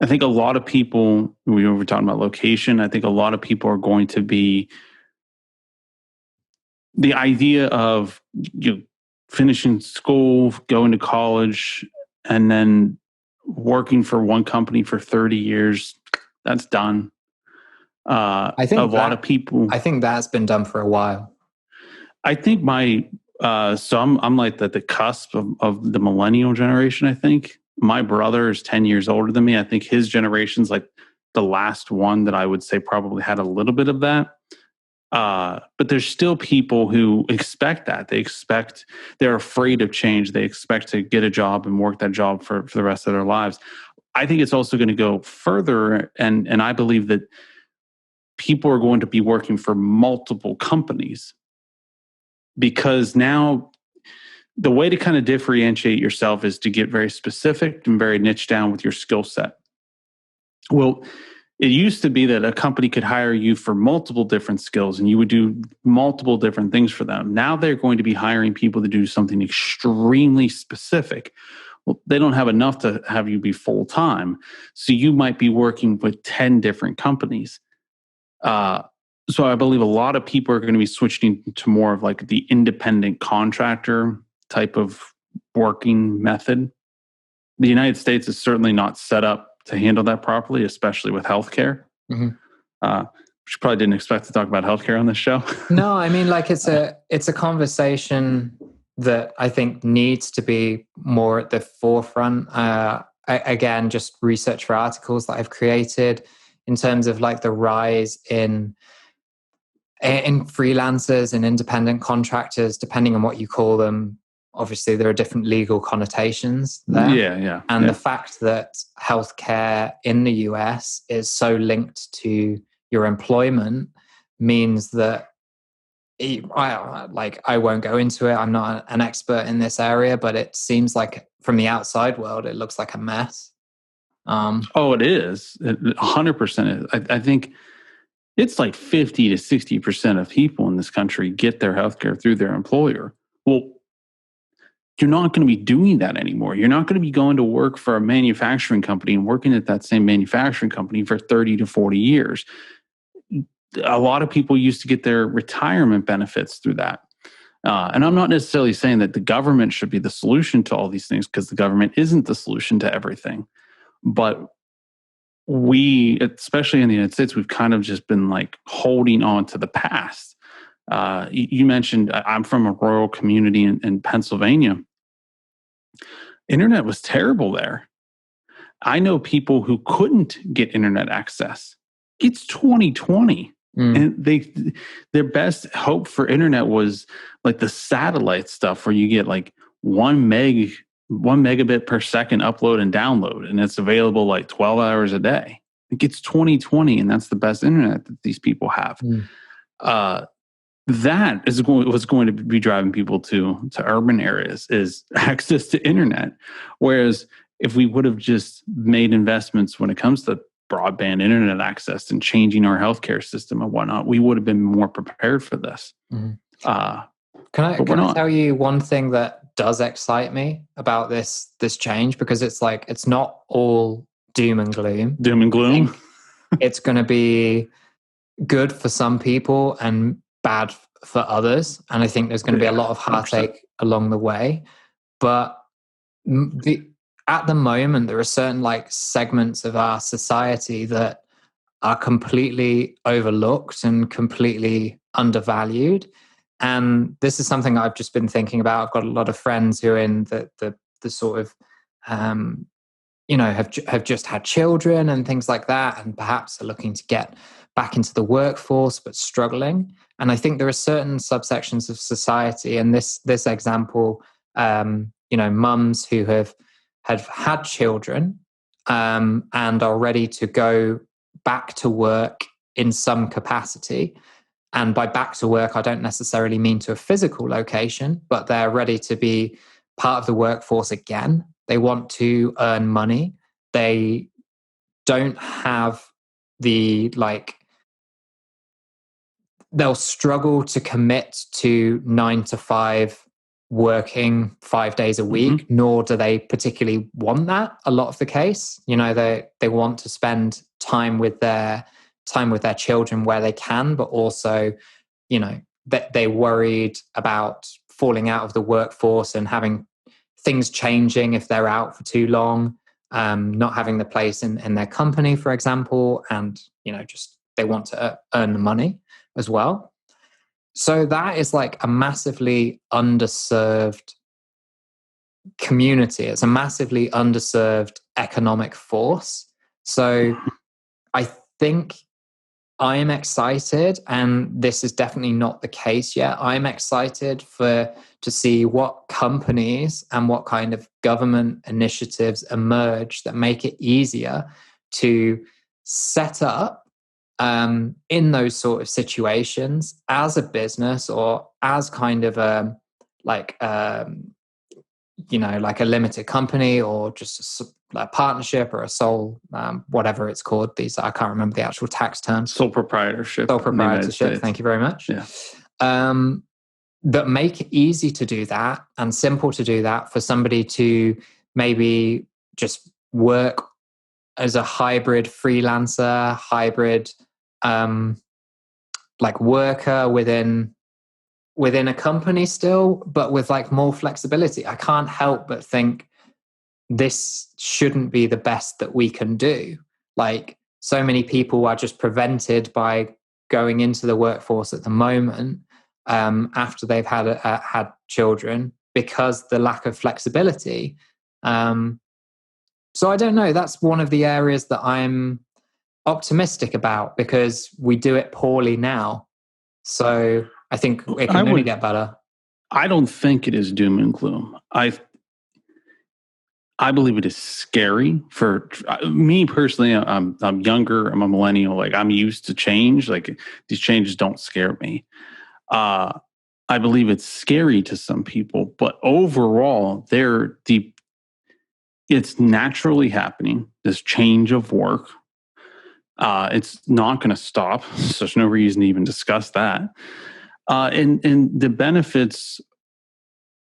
think a lot of people, we were talking about location, I think a lot of people are going to be, the idea of finishing school, going to college, and then working for one company for 30 years, that's done. I think a lot of people. I think that's been done for a while. I think so I'm like the cusp of the millennial generation. I think my brother is 10 years older than me. I think his generation's like the last one that I would say probably had a little bit of that. But there's still people who expect that. They're afraid of change. They expect to get a job and work that job for the rest of their lives. I think it's also going to go further. And I believe that people are going to be working for multiple companies, because now the way to kind of differentiate yourself is to get very specific and very niche down with your skill set. Well, it used to be that a company could hire you for multiple different skills and you would do multiple different things for them. Now they're going to be hiring people to do something extremely specific. Well, they don't have enough to have you be full time. So you might be working with 10 different companies. So I believe a lot of people are going to be switching to more of like the independent contractor type of working method. The United States is certainly not set up to handle that properly, especially with healthcare. Mm-hmm. Which probably didn't expect to talk about healthcare on this show. No, I mean, like it's a conversation that I think needs to be more at the forefront. Again, just research for articles that I've created in terms of like the rise in freelancers and independent contractors, depending on what you call them. Obviously, there are different legal connotations there. Yeah. And the fact that healthcare in the US is so linked to your employment means that I won't go into it. I'm not an expert in this area, but it seems like from the outside world, it looks like a mess. It is. 100% is. I think it's like 50 to 60% of people in this country get their healthcare through their employer. Well, you're not going to be doing that anymore. You're not going to be going to work for a manufacturing company and working at that same manufacturing company for 30 to 40 years. A lot of people used to get their retirement benefits through that. And I'm not necessarily saying that the government should be the solution to all these things, because the government isn't the solution to everything. But we, especially in the United States, we've kind of just been like holding on to the past. You mentioned I'm from a rural community in Pennsylvania. Internet was terrible there. I know people who couldn't get internet access. It's 2020. And their best hope for internet was like the satellite stuff, where you get like 1 megabit per second upload and download, and it's available like 12 hours a day. It gets 2020, and that's the best internet that these people have. That is what's going to be driving people to urban areas, is access to internet. Whereas if we would have just made investments when it comes to broadband internet access and changing our healthcare system and whatnot, we would have been more prepared for this. Can I tell you one thing that does excite me about this change? Because it's like, it's not all doom and gloom. Doom and gloom. It's going to be good for some people and bad for others. And I think there's going to be a lot of heartache 100%. Along the way. But at the moment, there are certain like segments of our society that are completely overlooked and completely undervalued. And this is something I've just been thinking about. I've got a lot of friends who are in the sort of, have just had children and things like that, and perhaps are looking to get back into the workforce, but struggling. And I think there are certain subsections of society, and this example, mums who have had children and are ready to go back to work in some capacity. And by back to work, I don't necessarily mean to a physical location, but they're ready to be part of the workforce again. They want to earn money. They don't have the they'll struggle to commit to 9 to 5 working 5 days a week, nor do they particularly want that a lot of the case. They want to spend time with their children where they can, but also, that they're worried about falling out of the workforce and having things changing if they're out for too long, not having the place in their company, for example, and just they want to earn the money as well. So that is like a massively underserved community. It's a massively underserved economic force. So I think I am excited, and this is definitely not the case yet. I'm excited to see what companies and what kind of government initiatives emerge that make it easier to set up in those sort of situations as a business, or as kind of like a limited company, or just a partnership, or a sole, whatever it's called. I can't remember the actual tax terms. Sole proprietorship. Thank you very much. Yeah. That make it easy to do that and simple to do that for somebody to maybe just work as a hybrid freelancer, hybrid worker within a company still, but with more flexibility. I can't help but think this shouldn't be the best that we can do. So many people are just prevented by going into the workforce at the moment after they've had children, because the lack of flexibility. So I don't know. That's one of the areas that I'm optimistic about, because we do it poorly now. So I think it can only get better. I don't think it is doom and gloom. I believe it is scary for me personally. I'm younger. I'm a millennial. I'm used to change. These changes don't scare me. I believe it's scary to some people, but overall, it's naturally happening. This change of work. It's not going to stop. So there's no reason to even discuss that. And the benefits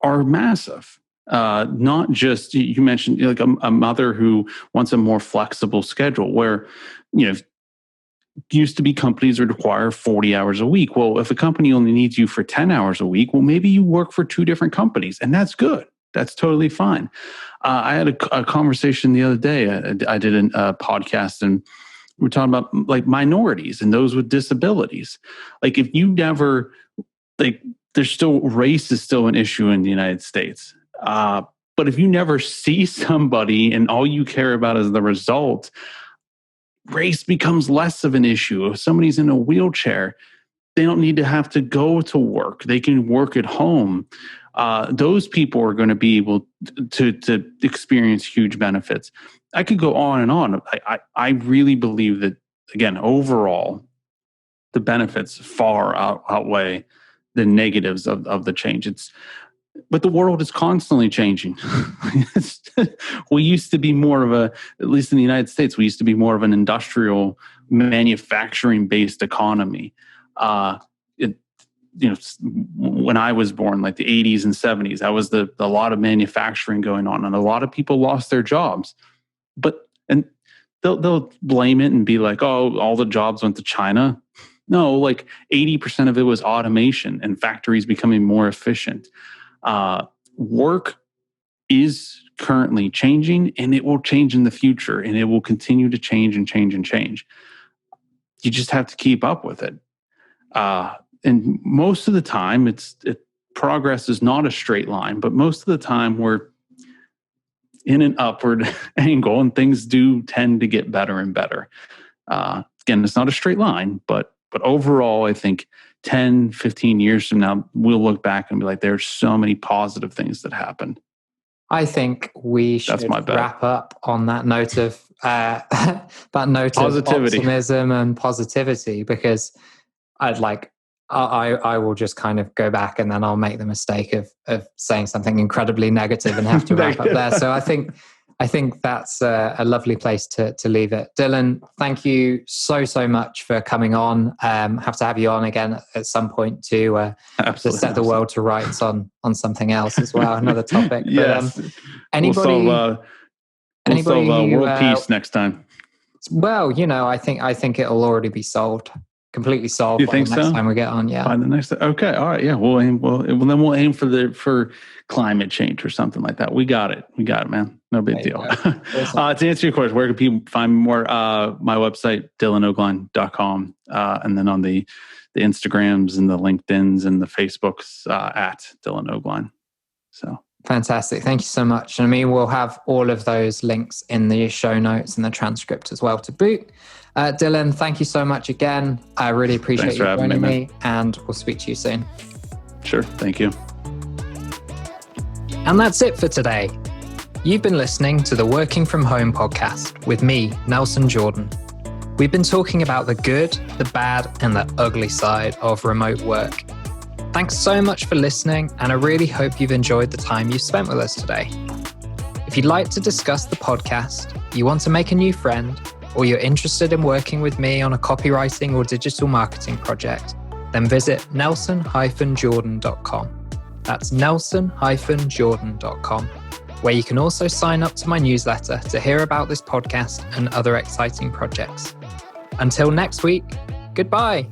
are massive. Not just, you mentioned a mother who wants a more flexible schedule, where used to be companies would require 40 hours a week. Well, if a company only needs you for 10 hours a week, well, maybe you work for 2 different companies, and that's good. That's totally fine. I had a conversation the other day. I did a podcast, and we're talking about minorities and those with disabilities. If you never, race is still an issue in the United States. But if you never see somebody and all you care about is the result, race becomes less of an issue. If somebody's in a wheelchair, they don't need to have to go to work. They can work at home. Those people are going to be able to experience huge benefits. I could go on and on. I really believe that, again, overall, the benefits far outweigh the negatives of the change. But the world is constantly changing. We used to be more of at least in the United States, we used to be more of an industrial, manufacturing-based economy. When I was born, the 80s and 70s, that was a lot of manufacturing going on, and a lot of people lost their jobs. And they'll blame it and be like, "Oh, all the jobs went to China." No, 80% of it was automation and factories becoming more efficient. Work is currently changing, and it will change in the future, and it will continue to change and change and change. You just have to keep up with it. And most of the time, progress is not a straight line, but most of the time we're in an upward angle, and things do tend to get better and better. Again, it's not a straight line, but overall, I think 10, 15 years from now, we'll look back and be like, there's so many positive things that happened. I think we should wrap up on that note of positivity. Optimism and positivity, because I will just kind of go back and then I'll make the mistake of saying something incredibly negative and have to wrap up there. So I think that's a lovely place to leave it. Dylan, thank you so much for coming on. Have to have you on again at some point to set the world to rights on something else as well, another topic. Yes. But, anybody world peace next time. Well, I think it'll already be solved. Completely solved. You think the next so? time we get on, yeah. By the next, okay, all right, yeah. We'll aim. Then we'll aim for climate change or something like that. We got it, man. No big deal. Awesome. To answer your question, where can people find more? My website, DylanOgline.com, and then on the Instagrams and the LinkedIn's and the Facebooks at Dylan Ogline. So. Fantastic. Thank you so much. And we'll have all of those links in the show notes and the transcript as well to boot. Dylan, thank you so much again. I really appreciate you joining me, and we'll speak to you soon. Sure. Thank you. And that's it for today. You've been listening to the Working From Home podcast with me, Nelson Jordan. We've been talking about the good, the bad, and the ugly side of remote work. Thanks so much for listening, and I really hope you've enjoyed the time you've spent with us today. If you'd like to discuss the podcast, you want to make a new friend, or you're interested in working with me on a copywriting or digital marketing project, then visit nelson-jordan.com. That's nelson-jordan.com, where you can also sign up to my newsletter to hear about this podcast and other exciting projects. Until next week, goodbye.